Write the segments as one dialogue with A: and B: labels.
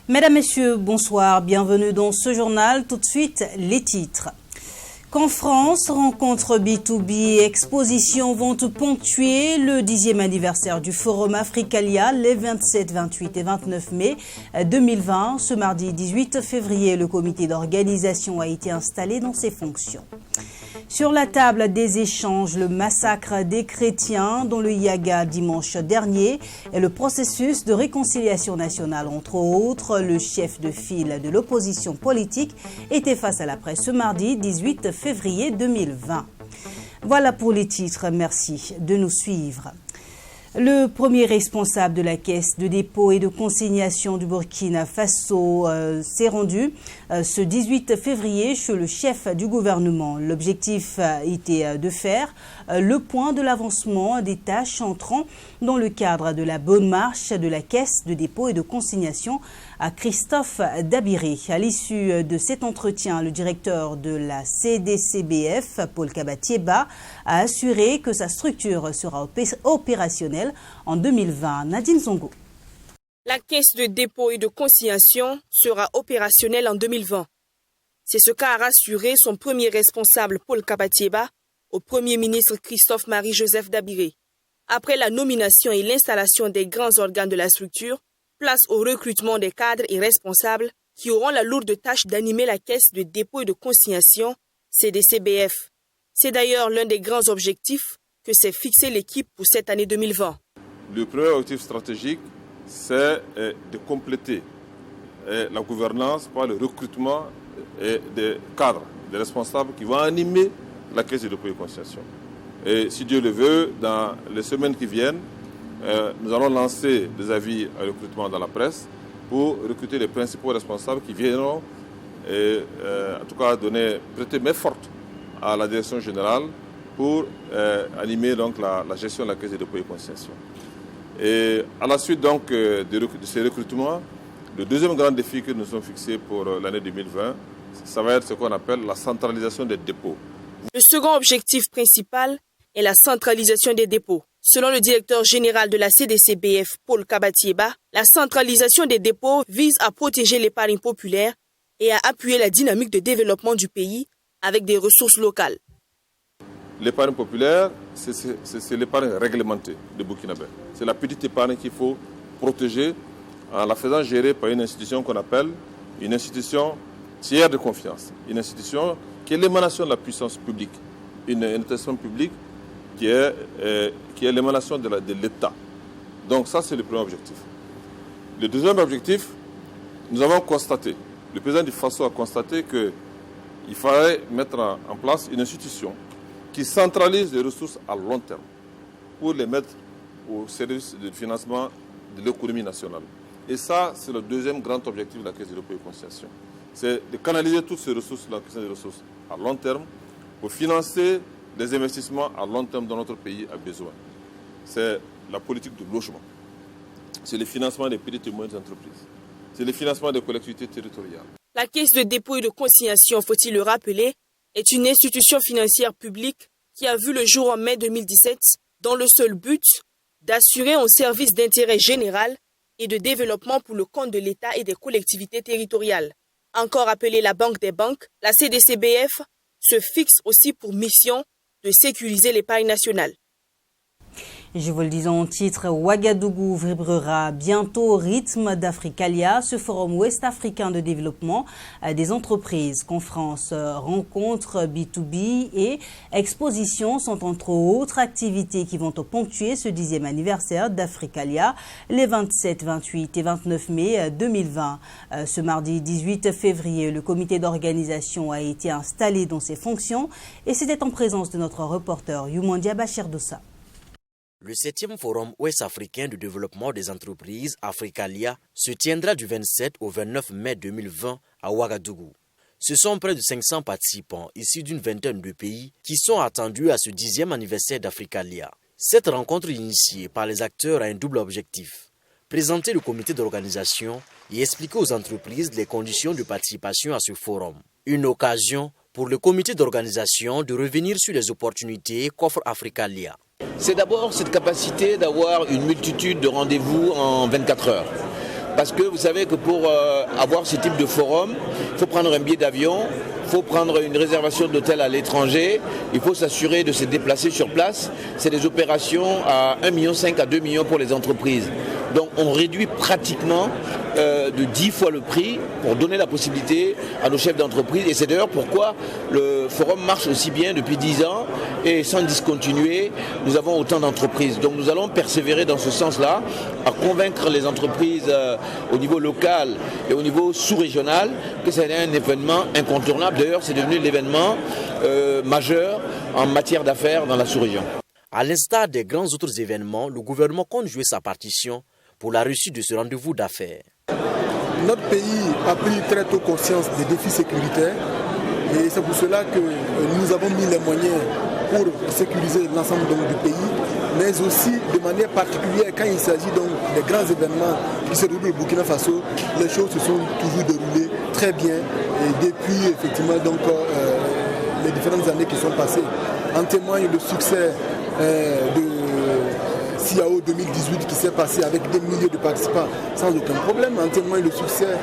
A: Mesdames, Messieurs, bonsoir. Bienvenue dans ce journal. Tout de suite, les titres. Qu'en France, rencontre B2B et exposition vont ponctuer le 10e anniversaire du Forum Africalia les 27, 28 et 29 mai 2020. Ce mardi 18 février, le comité d'organisation a été installé dans ses fonctions. Sur la table des échanges, le massacre des chrétiens dans le Yaga dimanche dernier et le processus de réconciliation nationale. Entre autres, le chef de file de l'opposition politique était face à la presse ce mardi 18 février 2020. Voilà pour les titres. Merci de nous suivre. Le premier responsable de la Caisse de dépôt et de consignation du Burkina Faso s'est rendu ce 18 février chez le chef du gouvernement. L'objectif était de faire le point de l'avancement des tâches entrant dans le cadre de la bonne marche de la Caisse de dépôt et de consignation à Christophe Dabiré. À l'issue de cet entretien, le directeur de la CDCBF, Paul Kabatieba, a assuré que sa structure sera opérationnelle en 2020. Nadine Zongo.
B: La Caisse de dépôt et de consignation sera opérationnelle en 2020. C'est ce qu'a rassuré son premier responsable, Paul Kabatieba, au Premier ministre Christophe Marie-Joseph Dabiré. Après la nomination et l'installation des grands organes de la structure, place au recrutement des cadres et responsables qui auront la lourde tâche d'animer la Caisse de dépôt et de consignation CDCBF. C'est d'ailleurs l'un des grands objectifs que s'est fixé l'équipe pour cette année 2020.
C: Le premier objectif stratégique, c'est de compléter la gouvernance par le recrutement des cadres, des responsables qui vont animer la Caisse de dépôt et de consignation. Et si Dieu le veut, dans les semaines qui viennent, nous allons lancer des avis à recrutement dans la presse pour recruter les principaux responsables qui viendront, en tout cas, prêter main forte à la direction générale pour animer donc, la gestion de la Caisse de dépôt et de consignation. Et à la suite donc, de ces recrutements, le deuxième grand défi que nous sommes fixés pour l'année 2020, ça va être ce qu'on appelle la centralisation des dépôts.
B: Le second objectif principal est la centralisation des dépôts. Selon le directeur général de la CDCBF, Paul Kabatieba, la centralisation des dépôts vise à protéger l'épargne populaire et à appuyer la dynamique de développement du pays avec des ressources locales.
C: L'épargne populaire, c'est l'épargne réglementée de Burkinabé. C'est la petite épargne qu'il faut protéger en la faisant gérer par une institution qu'on appelle une institution tiers de confiance. Une institution qui est l'émanation de la puissance publique. Une institution publique qui est l'émanation de l'État. Donc ça, c'est le premier objectif. Le deuxième objectif, nous avons constaté, le président du Faso a constaté qu'il fallait mettre en place une institution qui centralise les ressources à long terme pour les mettre au service du financement de l'économie nationale. Et ça, c'est le deuxième grand objectif de la Caisse de dépôt et de consignation. C'est de canaliser toutes ces ressources, la question des ressources à long terme, pour financer les investissements à long terme dont notre pays a besoin. C'est la politique de logement. C'est le financement des petites et moyennes entreprises. C'est le financement des collectivités territoriales.
B: La Caisse de dépôt et de consignation, faut-il le rappeler, est une institution financière publique qui a vu le jour en mai 2017 dans le seul but d'assurer un service d'intérêt général et de développement pour le compte de l'État et des collectivités territoriales. Encore appelée la Banque des banques, la CDCBF se fixe aussi pour mission de sécuriser l'épargne nationale.
A: Je vous le disais en titre, Ouagadougou vibrera bientôt au rythme d'Africalia, ce forum ouest-africain de développement des entreprises. Conférences, rencontres B2B et expositions sont entre autres activités qui vont ponctuer ce 10e anniversaire d'Africalia les 27, 28 et 29 mai 2020. Ce mardi 18 février, le comité d'organisation a été installé dans ses fonctions et c'était en présence de notre reporter Youmandia Bachir-Doussa.
D: Le 7e Forum ouest-africain de développement des entreprises, Africalia, se tiendra du 27 au 29 mai 2020 à Ouagadougou. Ce sont près de 500 participants issus d'une vingtaine de pays qui sont attendus à ce 10e anniversaire d'Africalia. Cette rencontre initiée par les acteurs a un double objectif. Présenter le comité d'organisation et expliquer aux entreprises les conditions de participation à ce forum. Une occasion pour le comité d'organisation de revenir sur les opportunités qu'offre Africalia.
E: C'est d'abord cette capacité d'avoir une multitude de rendez-vous en 24 heures. Parce que vous savez que pour avoir ce type de forum, il faut prendre un billet d'avion, il faut prendre une réservation d'hôtel à l'étranger, il faut s'assurer de se déplacer sur place. C'est des opérations à 1,5 million à 2 millions pour les entreprises. Donc on réduit pratiquement de 10 fois le prix pour donner la possibilité à nos chefs d'entreprise. Et c'est d'ailleurs pourquoi le forum marche aussi bien depuis 10 ans et sans discontinuer, nous avons autant d'entreprises. Donc nous allons persévérer dans ce sens-là, à convaincre les entreprises au niveau local et au niveau sous-régional que c'est un événement incontournable. D'ailleurs, c'est devenu l'événement majeur en matière d'affaires dans la sous-région.
D: À l'instar des grands autres événements, le gouvernement compte jouer sa partition pour la réussite de ce rendez-vous d'affaires.
F: Notre pays a pris très tôt conscience des défis sécuritaires et c'est pour cela que nous avons mis les moyens pour sécuriser l'ensemble du pays, mais aussi de manière particulière quand il s'agit donc des grands événements qui se déroulent au Burkina Faso, les choses se sont toujours déroulées très bien et depuis effectivement donc les différentes années qui sont passées. En témoigne le succès de CIAO 2018 qui s'est passé avec des milliers de participants sans aucun problème. En témoigne le succès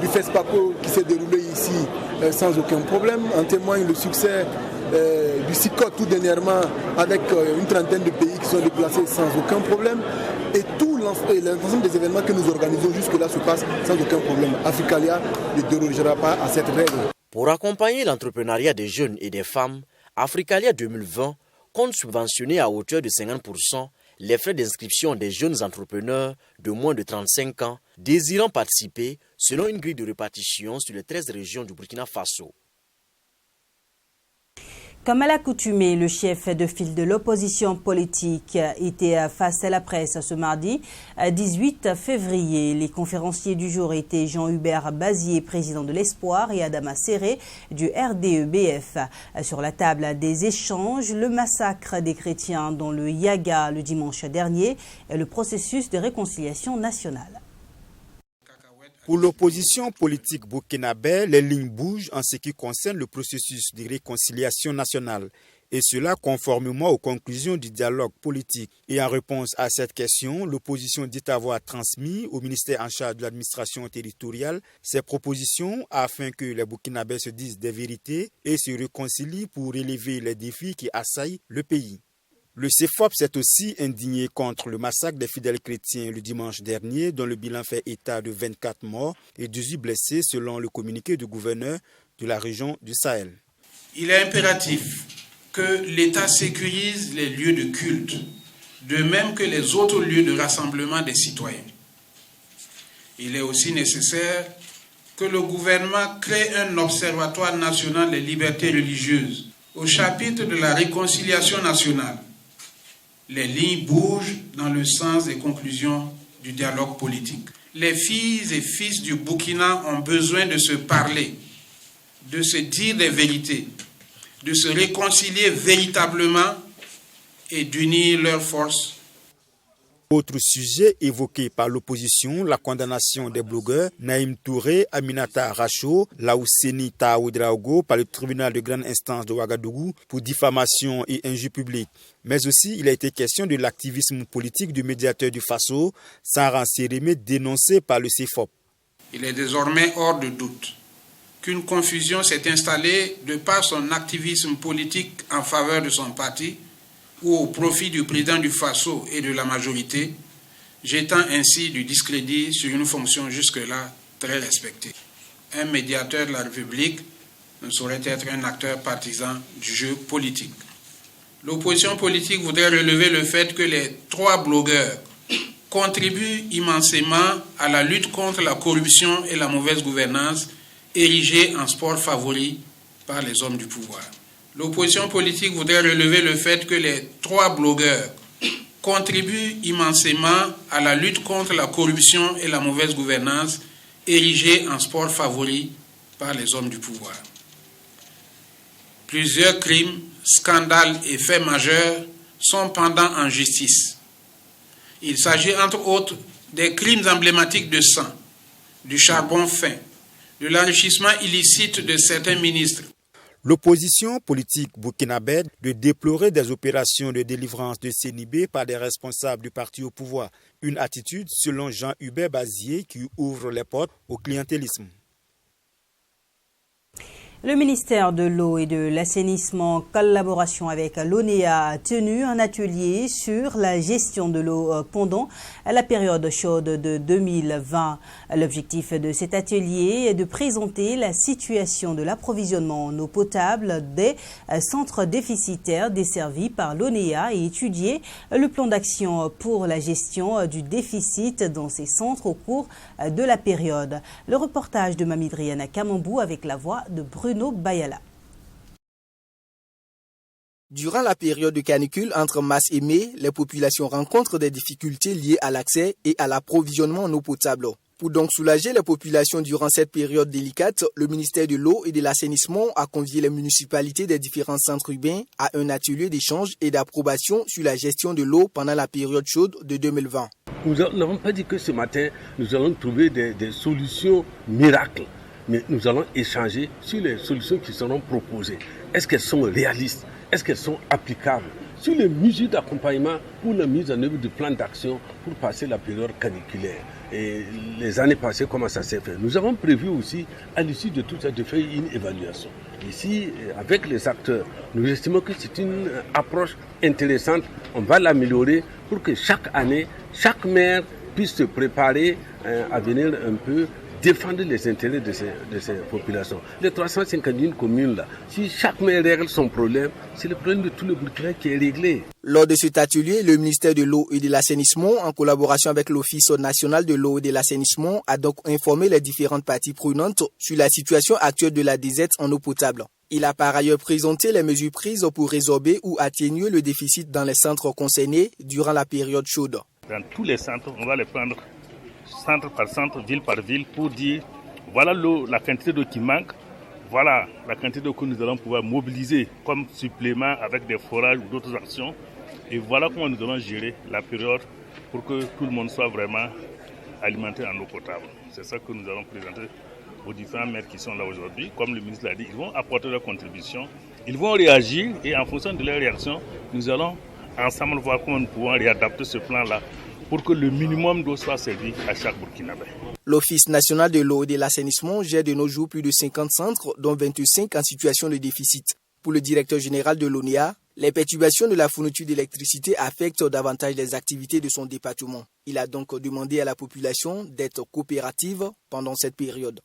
F: du FESPACO qui s'est déroulé ici sans aucun problème. En témoigne le succès du CICOT tout dernièrement avec une trentaine de pays qui sont déplacés sans aucun problème. Et tout l'ensemble des événements que nous organisons jusque-là se passe sans aucun problème. Africalia ne dérogera pas à cette règle.
D: Pour accompagner l'entrepreneuriat des jeunes et des femmes, Africalia 2020 compte subventionner à hauteur de 50% les frais d'inscription des jeunes entrepreneurs de moins de 35 ans désirant participer selon une grille de répartition sur les 13 régions du Burkina Faso.
A: Comme à l'accoutumée, le chef de file de l'opposition politique était face à la presse ce mardi 18 février. Les conférenciers du jour étaient Jean-Hubert Bazier, président de l'Espoir, et Adama Serré du RDEBF. Sur la table des échanges, le massacre des chrétiens dans le Yaga le dimanche dernier et le processus de réconciliation nationale.
G: Pour l'opposition politique burkinabé, les lignes bougent en ce qui concerne le processus de réconciliation nationale. Et cela conformément aux conclusions du dialogue politique. Et en réponse à cette question, l'opposition dit avoir transmis au ministère en charge de l'administration territoriale ses propositions afin que les Burkinabés se disent des vérités et se réconcilient pour relever les défis qui assaillent le pays. Le CEFOP s'est aussi indigné contre le massacre des fidèles chrétiens le dimanche dernier, dont le bilan fait état de 24 morts et 18 blessés selon le communiqué du gouverneur de la région du Sahel.
H: Il est impératif que l'État sécurise les lieux de culte, de même que les autres lieux de rassemblement des citoyens. Il est aussi nécessaire que le gouvernement crée un observatoire national des libertés religieuses au chapitre de la réconciliation nationale. Les lignes bougent dans le sens des conclusions du dialogue politique. Les filles et fils du Burkina ont besoin de se parler, de se dire des vérités, de se réconcilier véritablement et d'unir leurs forces.
G: Autre sujet évoqué par l'opposition, la condamnation des blogueurs Naïm Touré, Aminata Racho, Laouseni Taoudraogo par le tribunal de grande instance de Ouagadougou pour diffamation et injure publique. Mais aussi, il a été question de l'activisme politique du médiateur du Faso, Saran Sérémé, dénoncé par le CEFOP.
H: Il est désormais hors de doute qu'une confusion s'est installée de par son activisme politique en faveur de son parti ou au profit du président du Faso et de la majorité, jetant ainsi du discrédit sur une fonction jusque-là très respectée. Un médiateur de la République ne saurait être un acteur partisan du jeu politique. L'opposition politique voudrait relever le fait que les 3 blogueurs contribuent immensément à la lutte contre la corruption et la mauvaise gouvernance érigée en sport favori par les hommes du pouvoir. L'opposition politique voudrait relever le fait que les 3 blogueurs contribuent immensément à la lutte contre la corruption et la mauvaise gouvernance érigée en sport favori par les hommes du pouvoir. Plusieurs crimes, scandales et faits majeurs sont pendants en justice. Il s'agit entre autres des crimes emblématiques de sang, du charbon fin, de l'enrichissement illicite de certains ministres.
G: L'opposition politique burkinabé de déplorer des opérations de délivrance de Sénibé par des responsables du parti au pouvoir. Une attitude, selon Jean-Hubert Bazier, qui ouvre les portes au clientélisme.
A: Le ministère de l'Eau et de l'Assainissement, en collaboration avec l'ONEA, a tenu un atelier sur la gestion de l'eau pendant la période chaude de 2020. L'objectif de cet atelier est de présenter la situation de l'approvisionnement en eau potable des centres déficitaires desservis par l'ONEA et étudier le plan d'action pour la gestion du déficit dans ces centres au cours de la période. Le reportage de Mamidriana Kamambou avec la voix de Bruno Bayala.
I: Durant la période de canicule entre mars et mai, les populations rencontrent des difficultés liées à l'accès et à l'approvisionnement en eau potable. Pour donc soulager les populations durant cette période délicate, le ministère de l'Eau et de l'Assainissement a convié les municipalités des différents centres urbains à un atelier d'échange et d'approbation sur la gestion de l'eau pendant la période chaude de 2020.
J: Nous n'avons pas dit que ce matin, nous allons trouver des solutions miracles. Mais nous allons échanger sur les solutions qui seront proposées. Est-ce qu'elles sont réalistes? Est-ce qu'elles sont applicables? Sur les mesures d'accompagnement pour la mise en œuvre du plan d'action pour passer la période caniculaire. Et les années passées, comment ça s'est fait? Nous avons prévu aussi, à l'issue de tout ça, de faire une évaluation. Ici, avec les acteurs, nous estimons que c'est une approche intéressante. On va l'améliorer pour que chaque année, chaque maire puisse se préparer à venir un peu défendre les intérêts de ces populations. Les 351 communes-là, si chaque maire règle son problème, c'est le problème de tout le Burkina qui est réglé.
I: Lors de cet atelier, le ministère de l'Eau et de l'Assainissement, en collaboration avec l'Office national de l'eau et de l'assainissement, a donc informé les différentes parties prenantes sur la situation actuelle de la déserte en eau potable. Il a par ailleurs présenté les mesures prises pour résorber ou atténuer le déficit dans les centres concernés durant la période chaude.
K: Dans tous les centres, on va les prendre centre par centre, ville par ville, pour dire voilà la quantité d'eau qui manque, voilà la quantité d'eau que nous allons pouvoir mobiliser comme supplément avec des forages ou d'autres actions, et voilà comment nous allons gérer la période pour que tout le monde soit vraiment alimenté en eau potable. C'est ça que nous allons présenter aux différents maires qui sont là aujourd'hui. Comme le ministre l'a dit, ils vont apporter leur contribution, ils vont réagir, et en fonction de leur réaction, nous allons ensemble voir comment nous pouvons réadapter ce plan-là pour que le minimum d'eau soit servi à chaque Burkinabé.
I: L'Office national de l'eau et de l'assainissement gère de nos jours plus de 50 centres, dont 25 en situation de déficit. Pour le directeur général de l'ONEA, les perturbations de la fourniture d'électricité affectent davantage les activités de son département. Il a donc demandé à la population d'être coopérative pendant cette période.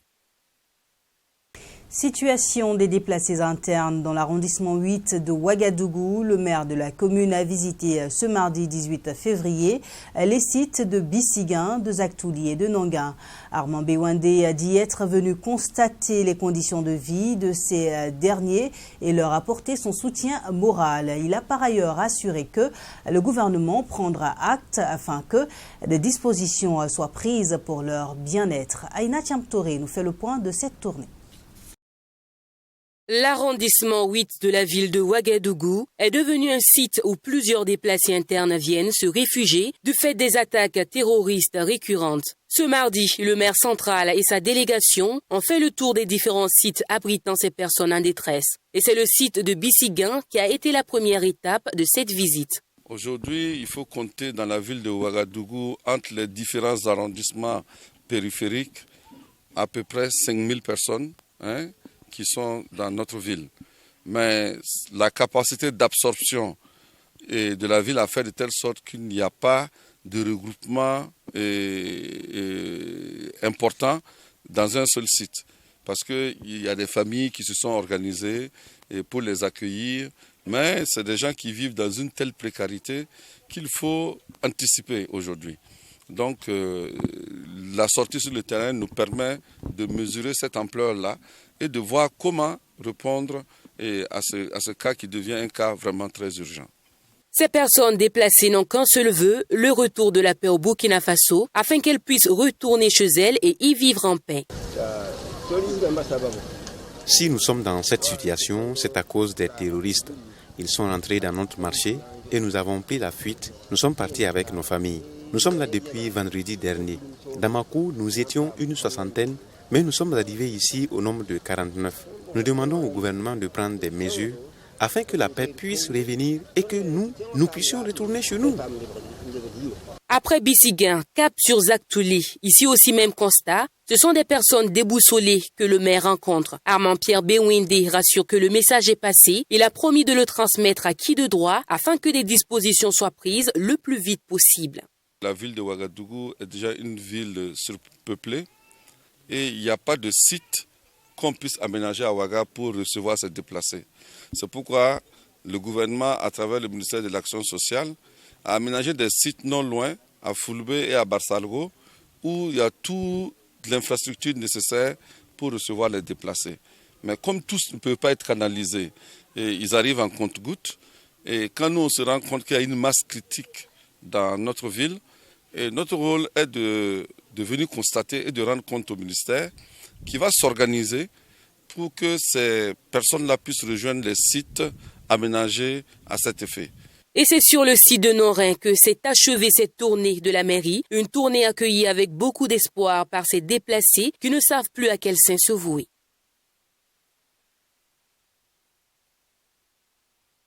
A: Situation des déplacés internes dans l'arrondissement 8 de Ouagadougou. Le maire de la commune a visité ce mardi 18 février les sites de Bissiguin, de Zaktouli et de Nanguin. Armand Bewandé a dit être venu constater les conditions de vie de ces derniers et leur apporter son soutien moral. Il a par ailleurs assuré que le gouvernement prendra acte afin que des dispositions soient prises pour leur bien-être. Aïna Tiamtore nous fait le point de cette tournée.
L: L'arrondissement 8 de la ville de Ouagadougou est devenu un site où plusieurs déplacés internes viennent se réfugier du fait des attaques terroristes récurrentes. Ce mardi, le maire central et sa délégation ont fait le tour des différents sites abritant ces personnes en détresse. Et c'est le site de Bissiguin qui a été la première étape de cette visite.
M: Aujourd'hui, il faut compter dans la ville de Ouagadougou, entre les différents arrondissements périphériques, à peu près 5000 personnes, qui sont dans notre ville. Mais la capacité d'absorption de la ville a fait de telle sorte qu'il n'y a pas de regroupement important dans un seul site. Parce qu'il y a des familles qui se sont organisées pour les accueillir, mais c'est des gens qui vivent dans une telle précarité qu'il faut anticiper aujourd'hui. Donc la sortie sur le terrain nous permet de mesurer cette ampleur-là et de voir comment répondre à ce cas qui devient un cas vraiment très urgent.
L: Ces personnes déplacées n'ont qu'un seul vœu, le retour de la paix au Burkina Faso, afin qu'elles puissent retourner chez elles et y vivre en paix.
N: Si nous sommes dans cette situation, c'est à cause des terroristes. Ils sont entrés dans notre marché et nous avons pris la fuite. Nous sommes partis avec nos familles. Nous sommes là depuis vendredi dernier. Dans Makou, nous étions une 60aine, mais nous sommes arrivés ici au nombre de 49. Nous demandons au gouvernement de prendre des mesures afin que la paix puisse revenir et que nous puissions retourner chez nous.
L: Après Bissiguin, cap sur Zaktouli, ici aussi même constat, ce sont des personnes déboussolées que le maire rencontre. Armand-Pierre Bewinde rassure que le message est passé. Il a promis de le transmettre à qui de droit afin que des dispositions soient prises le plus vite possible.
M: La ville de Ouagadougou est déjà une ville surpeuplée et il n'y a pas de site qu'on puisse aménager à Ouaga pour recevoir ces déplacés. C'est pourquoi le gouvernement, à travers le ministère de l'Action sociale, a aménagé des sites non loin, à Foulbé et à Barsalgo, où il y a toute l'infrastructure nécessaire pour recevoir les déplacés. Mais comme tous ne peuvent pas être canalisés, et ils arrivent en compte-gouttes, et quand nous on se rend compte qu'il y a une masse critique dans notre ville, et notre rôle est de venir constater et de rendre compte au ministère qui va s'organiser pour que ces personnes-là puissent rejoindre les sites aménagés à cet effet.
L: Et c'est sur le site de Norin que s'est achevée cette tournée de la mairie, une tournée accueillie avec beaucoup d'espoir par ces déplacés qui ne savent plus à quel saint se vouer.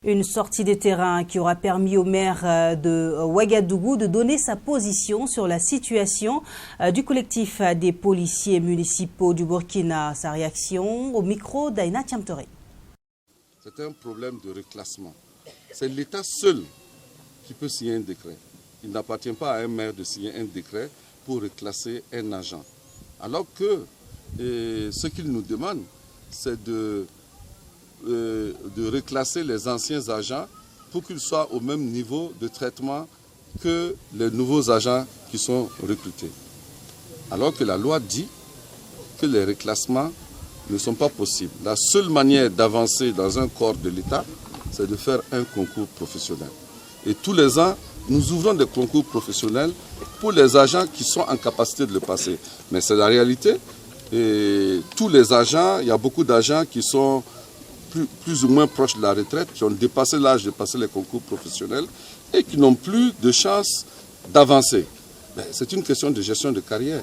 A: Une sortie de terrain qui aura permis au maire de Ouagadougou de donner sa position sur la situation du collectif des policiers municipaux du Burkina. Sa réaction au micro d'Aïna Tiamtoré.
M: C'est un problème de reclassement. C'est l'État seul qui peut signer un décret. Il n'appartient pas à un maire de signer un décret pour reclasser un agent. Alors que ce qu'il nous demande, c'est de reclasser les anciens agents pour qu'ils soient au même niveau de traitement que les nouveaux agents qui sont recrutés. Alors que la loi dit que les reclassements ne sont pas possibles. La seule manière d'avancer dans un corps de l'État, c'est de faire un concours professionnel. Et tous les ans, nous ouvrons des concours professionnels pour les agents qui sont en capacité de le passer. Mais c'est la réalité. Et tous les agents, il y a beaucoup d'agents qui sont plus ou moins proches de la retraite, qui ont dépassé l'âge de passer les concours professionnels et qui n'ont plus de chance d'avancer. C'est une question de gestion de carrière.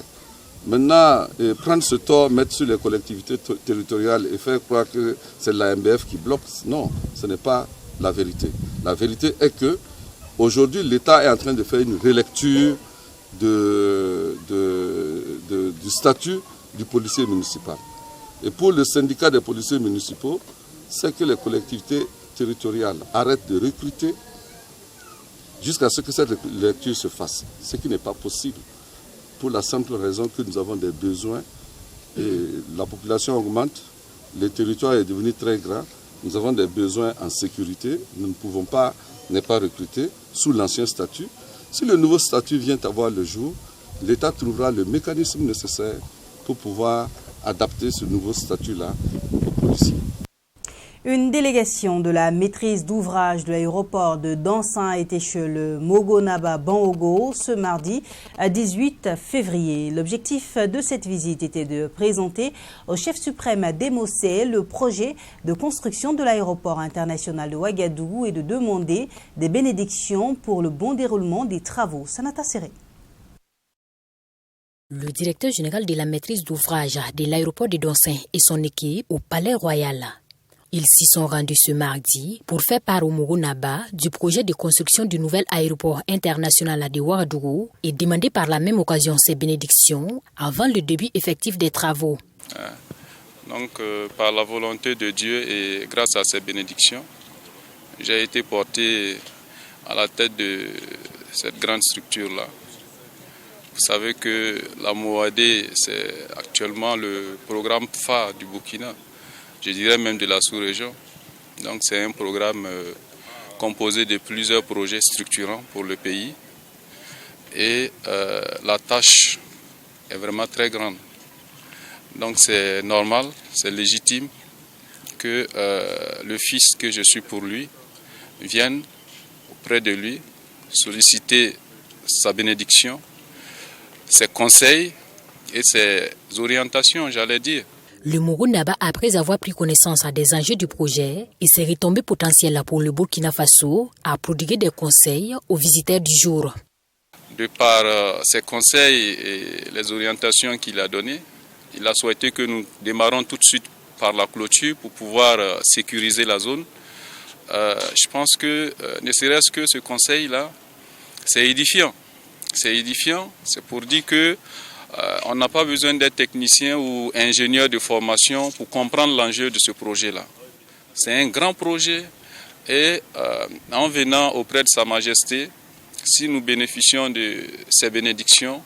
M: Maintenant, prendre ce tort, mettre sur les collectivités territoriales et faire croire que c'est l'AMBF qui bloque, non, ce n'est pas la vérité. La vérité est que aujourd'hui, l'État est en train de faire une relecture du statut du policier municipal. Et pour le syndicat des policiers municipaux, c'est que les collectivités territoriales arrêtent de recruter jusqu'à ce que cette lecture se fasse, ce qui n'est pas possible. Pour la simple raison que nous avons des besoins et la population augmente, le territoire est devenu très grand, nous avons des besoins en sécurité, nous ne pouvons pas ne pas recruter sous l'ancien statut. Si le nouveau statut vient à voir le jour, l'État trouvera le mécanisme nécessaire pour pouvoir adapter ce nouveau statut-là aux policiers.
A: Une délégation de la maîtrise d'ouvrage de l'aéroport de Dansin était chez le Mogonaba Bangogo ce mardi 18 février. L'objectif de cette visite était de présenter au chef suprême d'Emocé le projet de construction de l'aéroport international de Ouagadougou et de demander des bénédictions pour le bon déroulement des travaux. Sanata Seré.
O: Le directeur général de la maîtrise d'ouvrage de l'aéroport de Dansin et son équipe au Palais Royal. Ils s'y sont rendus ce mardi pour faire part au Mogonaba du projet de construction du nouvel aéroport international de Ouagadougou et demander par la même occasion ses bénédictions avant le début effectif des travaux.
P: Donc, par la volonté de Dieu et grâce à ces bénédictions, j'ai été porté à la tête de cette grande structure-là. Vous savez que la MOAD, c'est actuellement le programme phare du Burkina. Je dirais même de la sous-région. Donc c'est un programme composé de plusieurs projets structurants pour le pays. Et la tâche est vraiment très grande. Donc c'est normal, c'est légitime que le fils que je suis pour lui vienne auprès de lui solliciter sa bénédiction, ses conseils et ses orientations, j'allais dire.
O: Le Mogonaba, après avoir pris connaissance des enjeux du projet et ses retombées potentielles pour le Burkina Faso, a prodigué des conseils aux visiteurs du jour.
P: De par ses conseils et les orientations qu'il a données, il a souhaité que nous démarrons tout de suite par la clôture pour pouvoir sécuriser la zone. Je pense que ne serait-ce que ce conseil-là, c'est édifiant. C'est édifiant, c'est pour dire que on n'a pas besoin d'être technicien ou ingénieur de formation pour comprendre l'enjeu de ce projet-là. C'est un grand projet et en venant auprès de Sa Majesté, si nous bénéficions de ces bénédictions,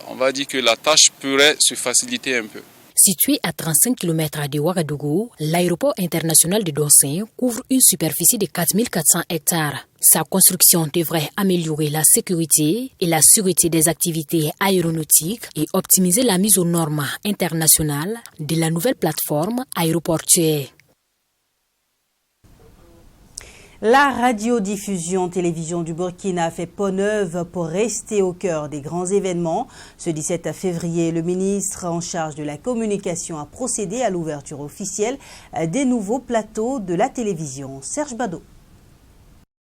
P: on va dire que la tâche pourrait se faciliter un peu.
O: Situé à 35 km de Ouagadougou, l'aéroport international de Donsé couvre une superficie de 4400 hectares. Sa construction devrait améliorer la sécurité et la sûreté des activités aéronautiques et optimiser la mise aux normes internationales de la nouvelle plateforme aéroportuaire.
A: La radiodiffusion télévision du Burkina fait peau neuve pour rester au cœur des grands événements. Ce 17 février, le ministre en charge de la communication a procédé à l'ouverture officielle des nouveaux plateaux de la télévision. Serge Bado.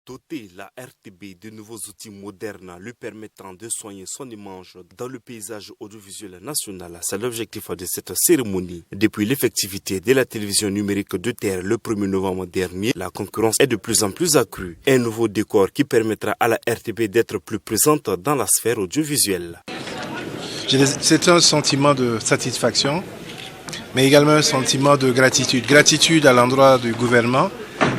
Q: Doter la RTB de nouveaux outils modernes lui permettant de soigner son image dans le paysage audiovisuel national, c'est l'objectif de cette cérémonie. Depuis l'effectivité de la télévision numérique de terre le 1er novembre dernier, la concurrence est de plus en plus accrue. Un nouveau décor qui permettra à la RTB d'être plus présente dans la sphère audiovisuelle.
R: C'est un sentiment de satisfaction, mais également un sentiment de gratitude. Gratitude à l'endroit du gouvernement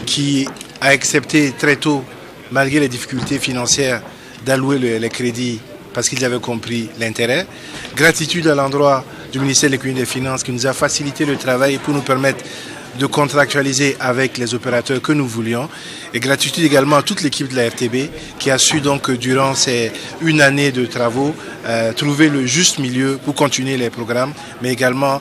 R: qui a accepté très tôt, malgré les difficultés financières, d'allouer les crédits parce qu'ils avaient compris l'intérêt. Gratitude à l'endroit du ministère de l'économie et des finances qui nous a facilité le travail pour nous permettre de contractualiser avec les opérateurs que nous voulions. Et gratitude également à toute l'équipe de la RTB qui a su donc durant ces une année de travaux trouver le juste milieu pour continuer les programmes, mais également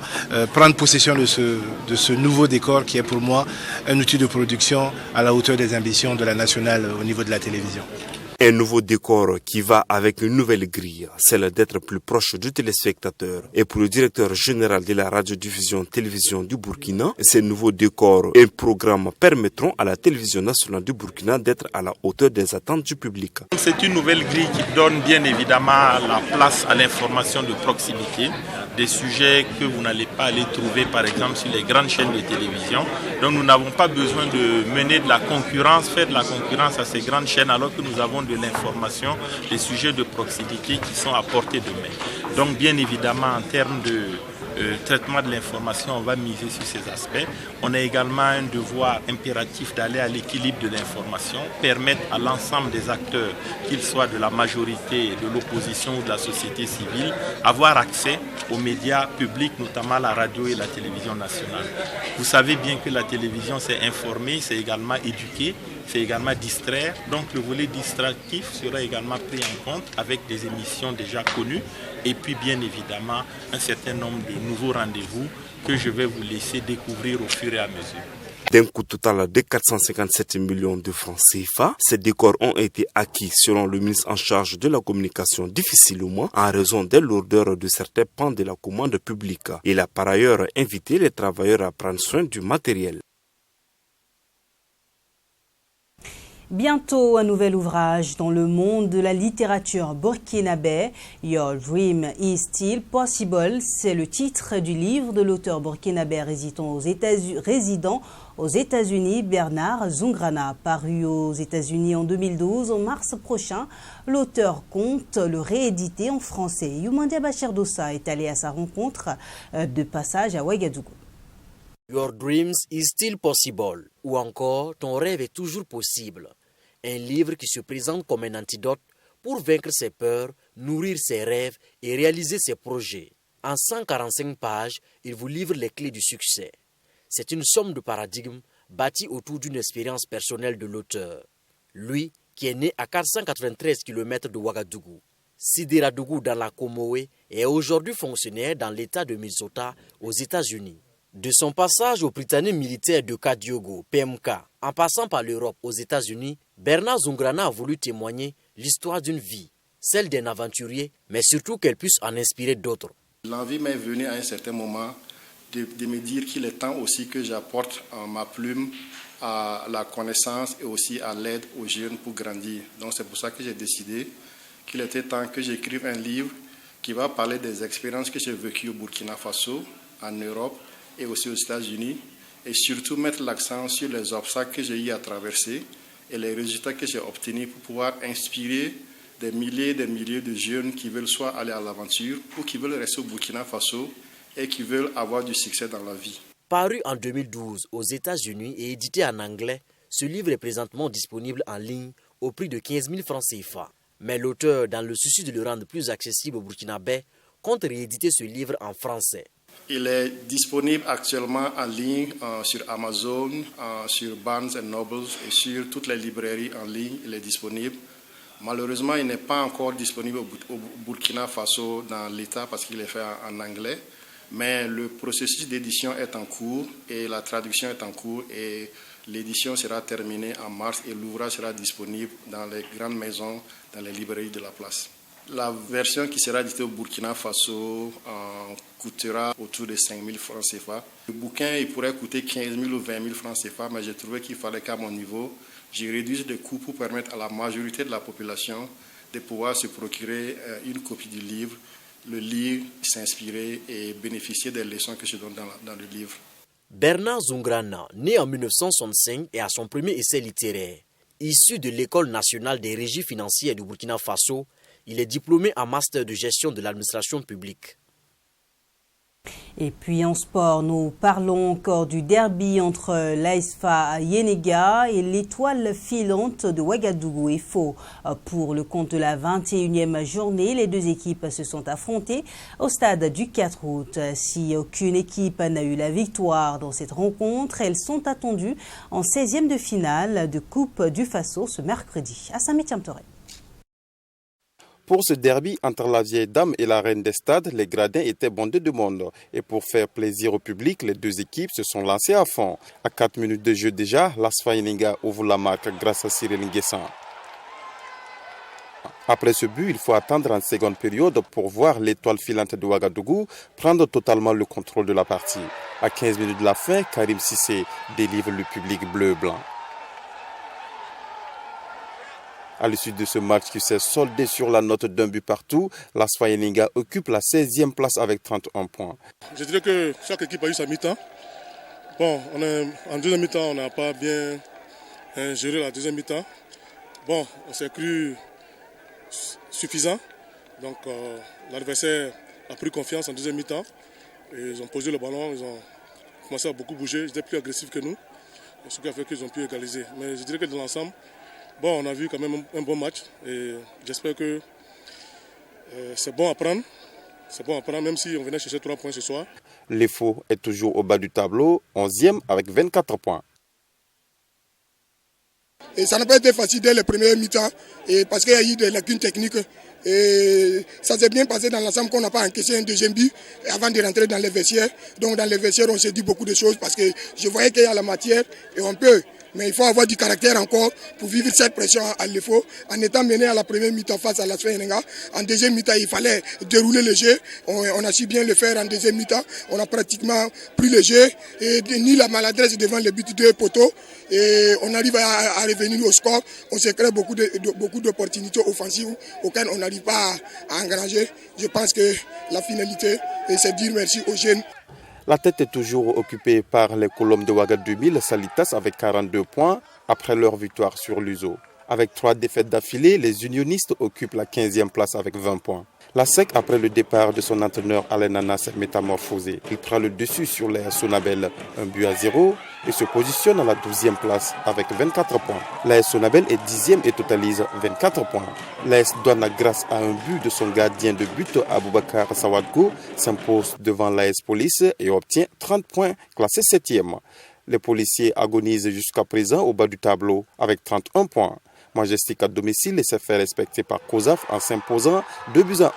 R: prendre possession de ce nouveau décor qui est pour moi un outil de production à la hauteur des ambitions de la nationale au niveau de la télévision.
Q: Un nouveau décor qui va avec une nouvelle grille, celle d'être plus proche du téléspectateur. Et pour le directeur général de la radiodiffusion télévision du Burkina, ces nouveaux décors et programmes permettront à la télévision nationale du Burkina d'être à la hauteur des attentes du public.
S: C'est une nouvelle grille qui donne bien évidemment la place à l'information de proximité, des sujets que vous n'allez pas aller trouver par exemple sur les grandes chaînes de télévision. Donc nous n'avons pas besoin de mener de la concurrence, faire de la concurrence à ces grandes chaînes alors que nous avons de l'information, des sujets de proximité qui sont à portée de main. Donc bien évidemment en termes de traitement de l'information, on va miser sur ces aspects. On a également un devoir impératif d'aller à l'équilibre de l'information, permettre à l'ensemble des acteurs, qu'ils soient de la majorité, de l'opposition ou de la société civile, avoir accès aux médias publics, notamment la radio et la télévision nationale. Vous savez bien que la télévision, c'est informer, c'est également éduquer, c'est également distraire. Donc le volet distractif sera également pris en compte avec des émissions déjà connues et puis bien évidemment un certain nombre de nouveaux rendez-vous que je vais vous laisser découvrir au fur et à mesure.
Q: D'un coût total de 457 millions de francs CFA, ces décors ont été acquis selon le ministre en charge de la communication difficilement en raison des lourdeurs de certains pans de la commande publique. Il a par ailleurs invité les travailleurs à prendre soin du matériel.
A: Bientôt, un nouvel ouvrage dans le monde de la littérature burkinabé. Your Dream is Still Possible. C'est le titre du livre de l'auteur burkinabé résidant aux États-Unis, Bernard Zungrana. Paru aux États-Unis en 2012, en mars prochain, l'auteur compte le rééditer en français. Youmandia Bachir Dossa est allé à sa rencontre de passage à Ouagadougou.
D: Your Dreams is Still Possible, ou encore Ton rêve est toujours possible. Un livre qui se présente comme un antidote pour vaincre ses peurs, nourrir ses rêves et réaliser ses projets. En 145 pages, il vous livre les clés du succès. C'est une somme de paradigmes bâtie autour d'une expérience personnelle de l'auteur. Lui, qui est né à 493 km de Ouagadougou, Sidiradougou dans la Comoé, est aujourd'hui fonctionnaire dans l'État de Minnesota aux États-Unis. De son passage au Britannique militaire de Kadiogo, PMK, en passant par l'Europe aux États-Unis, Bernard Zungrana a voulu témoigner l'histoire d'une vie, celle d'un aventurier, mais surtout qu'elle puisse en inspirer d'autres.
T: L'envie m'est venue à un certain moment de me dire qu'il est temps aussi que j'apporte ma plume à la connaissance et aussi à l'aide aux jeunes pour grandir. Donc c'est pour ça que j'ai décidé qu'il était temps que j'écrive un livre qui va parler des expériences que j'ai vécues au Burkina Faso, en Europe, et aussi aux États-Unis, et surtout mettre l'accent sur les obstacles que j'ai eu à traverser et les résultats que j'ai obtenus pour pouvoir inspirer des milliers de jeunes qui veulent soit aller à l'aventure ou qui veulent rester au Burkina Faso et qui veulent avoir du succès dans la vie.
D: Paru en 2012 aux États-Unis et édité en anglais, ce livre est présentement disponible en ligne au prix de 15 000 francs CFA. Mais l'auteur, dans le souci de le rendre plus accessible aux Burkinabés, compte rééditer ce livre en français.
T: Il est disponible actuellement en ligne sur Amazon, sur Barnes & Noble et sur toutes les librairies en ligne. Il est disponible. Malheureusement, il n'est pas encore disponible au Burkina Faso dans l'État parce qu'il est fait en anglais. Mais le processus d'édition est en cours et la traduction est en cours et l'édition sera terminée en mars et l'ouvrage sera disponible dans les grandes maisons, dans les librairies de la place. La version qui sera éditée au Burkina Faso coûtera autour de 5 000 francs CFA. Le bouquin il pourrait coûter 15 000 ou 20 000 francs CFA, mais j'ai trouvé qu'il fallait qu'à mon niveau, je réduise les coûts pour permettre à la majorité de la population de pouvoir se procurer une copie du livre, le lire, s'inspirer et bénéficier des leçons que je donne dans le livre.
D: Bernard Zungrana, né en 1965 et à son premier essai littéraire. Issu de l'École nationale des régies financières du Burkina Faso, il est diplômé en master de gestion de l'administration publique.
A: Et puis en sport, nous parlons encore du derby entre l'ASFA Yenega et l'étoile filante de Ouagadougou et Faux. Pour le compte de la 21e journée, les deux équipes se sont affrontées au stade du 4 août. Si aucune équipe n'a eu la victoire dans cette rencontre, elles sont attendues en 16e de finale de Coupe du Faso ce mercredi à Saint-Métiam-Toré.
U: Pour ce derby entre la vieille dame et la reine des stades, les gradins étaient bondés de monde. Et pour faire plaisir au public, les deux équipes se sont lancées à fond. À 4 minutes de jeu déjà, l'ASFA Yenega ouvre la marque grâce à Cyril Nguessan. Après ce but, il faut attendre en seconde période pour voir l'étoile filante de Ouagadougou prendre totalement le contrôle de la partie. À 15 minutes de la fin, Karim Sissé délivre le public bleu-blanc. À l'issue de ce match qui s'est soldé sur la note d'un but partout, l'ASFA Yenega occupe la 16e place avec 31 points.
F: Je dirais que chaque équipe a eu sa mi-temps. Bon, en deuxième mi-temps, on n'a pas bien géré la deuxième mi-temps. Bon, on s'est cru suffisant. Donc l'adversaire a pris confiance en deuxième mi-temps. Et ils ont posé le ballon, ils ont commencé à beaucoup bouger, ils étaient plus agressifs que nous. Ce qui a fait qu'ils ont pu égaliser. Mais je dirais que dans l'ensemble, bon, on a vu quand même un bon match et j'espère que c'est bon à prendre. C'est bon à prendre même si on venait chercher 3 points ce soir.
U: Les Faux est toujours au bas du tableau, 11e avec 24 points.
V: Et ça n'a pas été facile dès le premier mi-temps parce qu'il y a eu des lacunes techniques. Et ça s'est bien passé dans l'ensemble qu'on n'a pas encaissé un deuxième but avant de rentrer dans les vestiaires. Donc dans les vestiaires, on s'est dit beaucoup de choses parce que je voyais qu'il y a la matière et on peut. Mais il faut avoir du caractère encore pour vivre cette pression à l'effort. En étant mené à la première mi-temps face à l'ASFA Yenega, en deuxième mi-temps, il fallait dérouler le jeu. On a su bien le faire en deuxième mi-temps. On a pratiquement pris le jeu et ni la maladresse devant le but de poteau. Et on arrive à revenir au score. On se crée beaucoup d'opportunités offensives auxquelles on n'arrive pas à engranger. Je pense que la finalité, c'est dire merci aux jeunes.
U: La tête est toujours occupée par les Colombes de Ouagadougou, les Salitas avec 42 points après leur victoire sur l'USO. Avec 3 défaites d'affilée, les unionistes occupent la 15e place avec 20 points. La SEC, après le départ de son entraîneur Alain Nana, s'est métamorphosé. Il prend le dessus sur l'AS Sonabel, 1-0, et se positionne à la 12e place avec 24 points. L'AS Sonabel est 10e et totalise 24 points. L'AS Douane, grâce à un but de son gardien de but, Aboubakar Sawadgo, s'impose devant l'AS Police et obtient 30 points, classé 7e. Les policiers agonisent jusqu'à présent au bas du tableau avec 31 points. Majestic à domicile et s'est fait respecter par COSAF en s'imposant 2-1.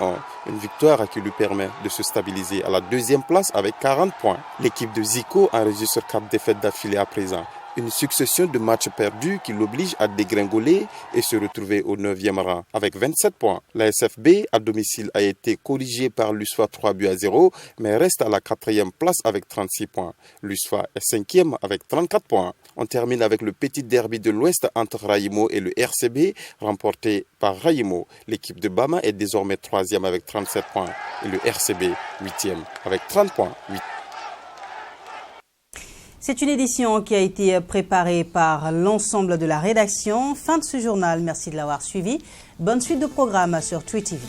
U: Une victoire qui lui permet de se stabiliser à la 2e place avec 40 points. L'équipe de Zico enregistre 4 défaites d'affilée à présent. Une succession de matchs perdus qui l'oblige à dégringoler et se retrouver au 9e rang avec 27 points. La SFB à domicile a été corrigée par l'USFA 3-0 mais reste à la 4e place avec 36 points. L'USFA est 5e avec 34 points. On termine avec le petit derby de l'Ouest entre Raïmo et le RCB remporté par Raïmo. L'équipe de Bama est désormais 3e avec 37 points et le RCB 8e avec 30 points.
A: C'est une édition qui a été préparée par l'ensemble de la rédaction. Fin de ce journal, merci de l'avoir suivi. Bonne suite de programmes sur TWI TV.